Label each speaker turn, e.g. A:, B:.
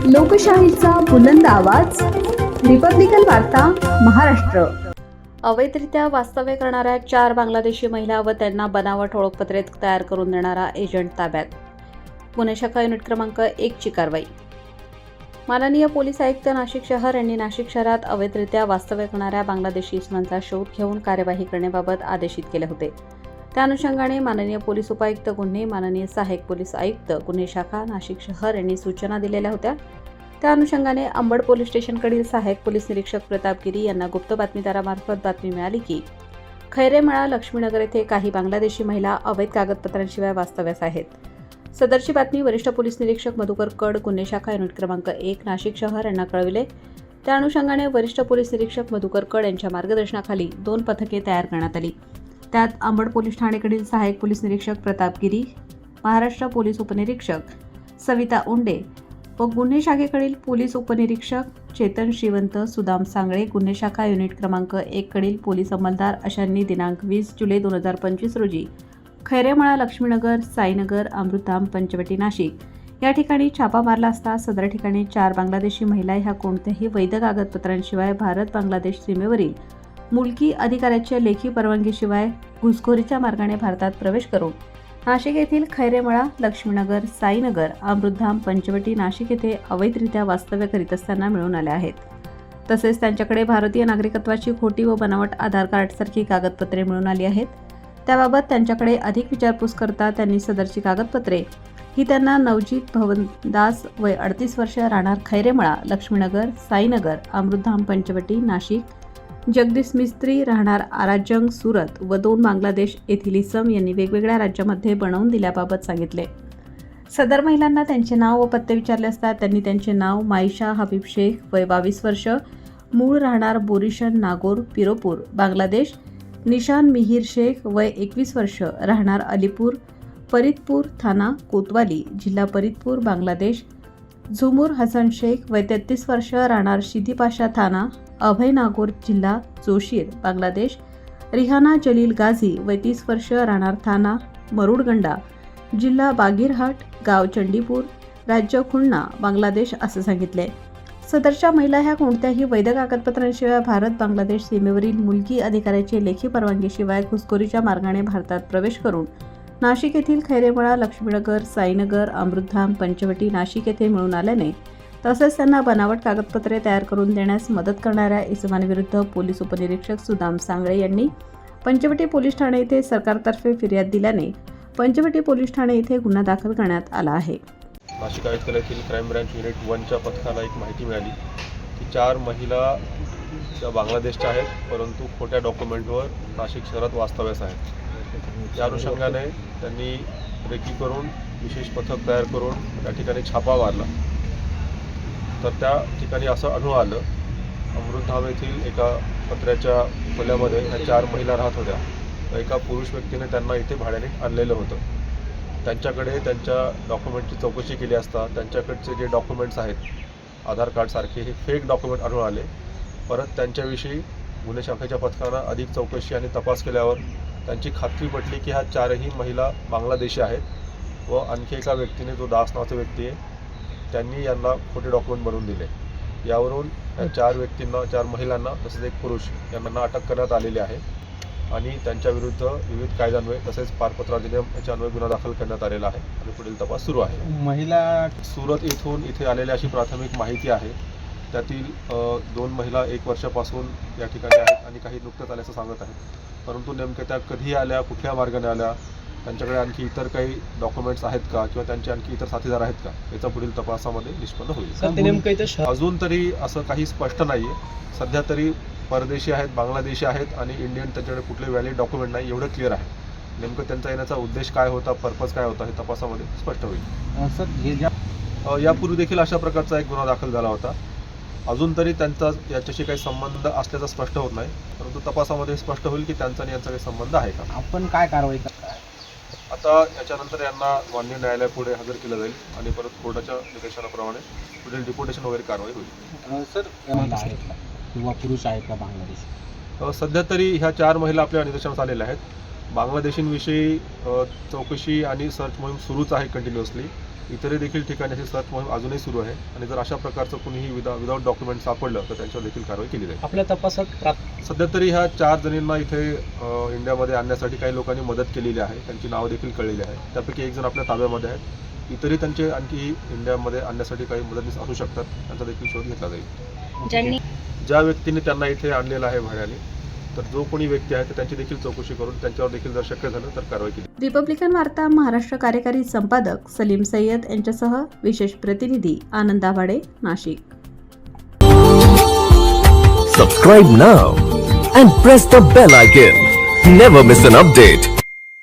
A: लोकशाहीचा बुलंद आवाज, रिपब्लिकन वार्ता, महाराष्ट्र.
B: अवैधरित्या वास्तव्य करणाऱ्या 4 बांगलादेशी महिला व त्यांना बनावट ओळखपत्रे तयार करून देणारा एजंट ताब्यात. पुणे शाखा युनिट क्रमांक 1 ची कारवाई. माननीय पोलीस आयुक्त नाशिक शहर यांनी नाशिक शहरात अवैधरित्या वास्तव्य करणाऱ्या बांगलादेशी इसमांचा शोध घेऊन कार्यवाही करण्याबाबत आदेशित केले होते. त्या अनुषंगाने माननीय पोलीस उपायुक्त गुन्हे, माननीय सहाय्यक पोलीस आयुक्त गुन्हे शाखा नाशिक शहर यांनी सूचना दिलेल्या होत्या. त्या अनुषंगाने अंबड पोलीस स्टेशनकडील सहाय्यक पोलीस निरीक्षक प्रताप गिरी यांना गुप्त बातमीदारामार्फत बातमी मिळाली की खैरेमळा लक्ष्मीनगर येथे काही बांगलादेशी महिला अवैध कागदपत्रांशिवाय वास्तव्यास आहेत. सदरची बातमी वरिष्ठ पोलीस निरीक्षक मधुकर कड, गुन्हे शाखा युनिट क्रमांक 1 नाशिक शहर यांना कळविले. त्या अनुषंगाने वरिष्ठ पोलीस निरीक्षक मधुकर कड यांच्या मार्गदर्शनाखाली 2 पथके तयार करण्यात आली. त्यात अंबड पोलीस ठाणेकडील सहाय्यक पोलीस निरीक्षक प्रताप गिरी, महाराष्ट्र पोलीस उपनिरीक्षक सविता उंडे व गुन्हे शाखेकडील पोलीस उपनिरीक्षक चेतन श्रीवंत, सुदाम सांगळे, गुन्हे शाखा युनिट क्रमांक 1 कडील पोलीस अंमलदार अशांनी दिनांक 20 जुलै 2025 रोजी खैरेमळा लक्ष्मीनगर, साईनगर, अमृतधाम, पंचवटी, नाशिक या ठिकाणी छापा मारला असता सदर ठिकाणी 4 बांगलादेशी महिला ह्या कोणत्याही वैध कागदपत्रांशिवाय भारत बांगलादेश सीमेवरील मुलकी अधिकाऱ्याच्या लेखी परवानगीशिवाय घुसखोरीच्या मार्गाने भारतात प्रवेश करून नाशिक येथील खैरेमळा, लक्ष्मीनगर, साईनगर, अमृतधाम, पंचवटी, नाशिक येथे अवैधरित्या वास्तव्य करीत असताना मिळून आले आहेत. तसेच त्यांच्याकडे भारतीय नागरिकत्वाची खोटी व बनावट आधार कार्डसारखी कागदपत्रे मिळून आली आहेत. त्याबाबत त्यांच्याकडे अधिक विचारपूस करता त्यांनी सदरची कागदपत्रे ही त्यांना नवजीत भवनदास वय 38 वर्ष, राहणार खैरेमळा, लक्ष्मीनगर, साईनगर, अमृतधाम, पंचवटी, नाशिक, जगदीश मिस्त्री, राहणार आराजंग, सुरत व 2 बांगलादेश येथील इसम यांनी वेगवेगळ्या राज्यामध्ये बनवून दिल्याबाबत सांगितले. सदर महिलांना त्यांचे नाव व पत्ते विचारले असता त्यांनी त्यांचे नाव माईशा हबीब शेख वय 22 वर्ष, मूळ राहणार बोरिशन नागोर, पिरोपूर, बांगलादेश, निशान मिहीर शेख वय 21 वर्ष, राहणार अलीपूर, फरीदपूर थाना, कोतवाली, जिल्हा फरीदपूर, बांगलादेश, झुमूर हसन शेख वय 33 वर्ष, राहणार शिदीपाशा थाना, अभय नागोर, जिल्हा जोशीर, बांगलादेश, रिहाना जलील गाझी वय 30 वर्ष, राहणार थाना मरुडगंडा, जिल्हा बागीरहाट, गाव चंडीपूर, राज्य खुलना, बांगलादेश असे सांगितले. सदरच्या महिला ह्या कोणत्याही वैध कागदपत्रांशिवाय भारत बांगलादेश सीमेवरील मुलकी अधिकाऱ्याची लेखी परवानगीशिवाय घुसखोरीच्या मार्गाने भारतात प्रवेश करून नाशिक येथील खैरेमळा, लक्ष्मीनगर, साईनगर, अमृतधाम, पंचवटी, नाशिक येथे मिळून आल्याने तसेच त्यांना बनावट कागदपत्रे तयार करून देण्यास मदत करणाऱ्या इसमांविरुद्ध पोलीस उपनिरीक्षक सुदाम सांगळे यांनी पंचवटी पोलीस ठाणे येथे सरकारतर्फे फिर्याद दिल्याने पंचवटी पोलीस ठाणे येथे गुन्हा दाखल करण्यात आला आहे.
C: नाशिक आयुक्तालयातील क्राईम ब्रँच युनिट 1च्या पथकाला एक माहिती मिळाली की 4 महिला त्या बांगलादेशच्या आहेत, परंतु खोट्या डॉक्युमेंटवर नाशिक शहरात वास्तव्यास आहेत. त्या अनुषंगाने त्यांनी रेकी करून विशेष पथक तयार करून त्या ठिकाणी छापा मारला. तर त्या ठिकाणी असं अनुभव आलं, अमृतधाम येथील एका पत्र्याच्या खोल्यामध्ये ह्या 4 महिला राहत होत्या. एका पुरुष व्यक्तीने त्यांना इथे भाड्याने आणलेलं होतं. त्यांच्याकडे त्यांच्या डॉक्युमेंटची चौकशी केली असता त्यांच्याकडचे जे डॉक्युमेंट्स आहेत आधार कार्डसारखे हे फेक डॉक्युमेंट आढळून आले. परत त्यांच्याविषयी गुन्हे शाखेच्या पथकानं अधिक चौकशी आणि तपास केल्यावर त्यांची खात्री पटली की ह्या 4ही महिला बांगलादेशी आहेत व आणखी एका व्यक्तीने, जो दास नावाचा व्यक्ती आहे, त्यांनी यांना खोटे डॉक्युमेंट बनवून दिले. यावरून या 4 व्यक्तींना, 4 महिलांना तसेच एक पुरुष यांना अटक करण्यात आलेली आहे आणि त्यांच्याविरुद्ध विविध कायद्यान्वये तसेच पारपत्र अधिनियम याच्या अन्वये गुन्हा दाखल करण्यात आलेला आहे आणि पुढील तपास सुरू आहे.
D: महिला
C: सुरत येथून इथे आलेल्या अशी प्राथमिक माहिती आहे. त्यातील 2 महिला 1 वर्षापासून या ठिकाणी आहेत आणि काही नुकत्याच आल्याचं सांगत आहेत. परंतु नेमक्या त्या कधी आल्या, कुठल्या मार्गाने आल्या, त्यांच्याकडे आणखी इतर काही डॉक्युमेंट्स आहेत का किंवा त्यांचे आणखी इतर साथीदार आहेत का, याचा पुढील तपासामध्ये निष्पन्न होईल. अजून तरी असं काही स्पष्ट नाही आहे. सध्या तरी परदेशी आहेत, बांगलादेशी आहेत आणि इंडियन त्यांच्याकडे कुठले व्हॅलिड डॉक्युमेंट नाही एवढं क्लिअर आहे. नेमकं त्यांचा येण्याचा उद्देश काय होता, पर्पज काय होता, हे तपासामध्ये स्पष्ट होईल. यापूर्वी देखील अशा प्रकारचा एक गुन्हा दाखल झाला होता. अजून तरी त्यांचा याच्याशी काही संबंध असल्याचा स्पष्ट होत नाही, परंतु तपासामध्ये स्पष्ट होईल की त्यांचा आणि यांचा काही संबंध आहे का.
D: आपण काय कारवाई करणार?
C: आता याच्यानंतर यांना मान्य न्यायालयापुढे हजर केलं जाईल आणि परत कोर्टाच्या निर्देशनाप्रमाणे पुढील डिपोटेशन वगैरे कारवाई होईल.
D: सर, आहेत का किंवा पुरुष आहेत का बांगलादेश?
C: सध्या तरी ह्या 4 महिला आपल्या निदर्शनास आलेल्या आहेत. बांगलादेशींविषयी चौकशी आणि सर्च मोहीम सुरूच आहे कंटिन्युअसली. इतरही देखील ठिकाणी अशी सर्च मोहीम अजूनही सुरू आहे आणि जर अशा प्रकारचं कुणीही विदाऊट डॉक्युमेंट सापडलं तर त्यांच्यावर देखील कारवाई केली जाईल.
D: आपल्या तपासात
C: सध्या तरी ह्या 4 जणींना इथे इंडियामध्ये आणण्यासाठी काही लोकांनी मदत केलेली आहे. त्यांची नावं देखील कळलेली आहेत. त्यापैकी एक जण आपल्या ताब्यामध्ये आहेत. इतरही त्यांचे आणखी इंडियामध्ये आणण्यासाठी काही मदतनीस असू शकतात. त्यांचा देखील शोध घेतला जाईल. ज्या व्यक्तीने त्यांना इथे आणलेलं आहे भाड्याने, तर जो कोणी व्यक्ती आहे तर त्यांची देखील चौकशी करून त्यांच्यावर देखील जर शक्य झालं तर कारवाई केली.
B: रिपब्लिकन वार्ता महाराष्ट्र कार्यकारी संपादक सलीम सय्यद यांच्यासह विशेष प्रतिनिधी आनंद Awade, Nashik.
E: Subscribe now and press the bell icon. Never miss an update.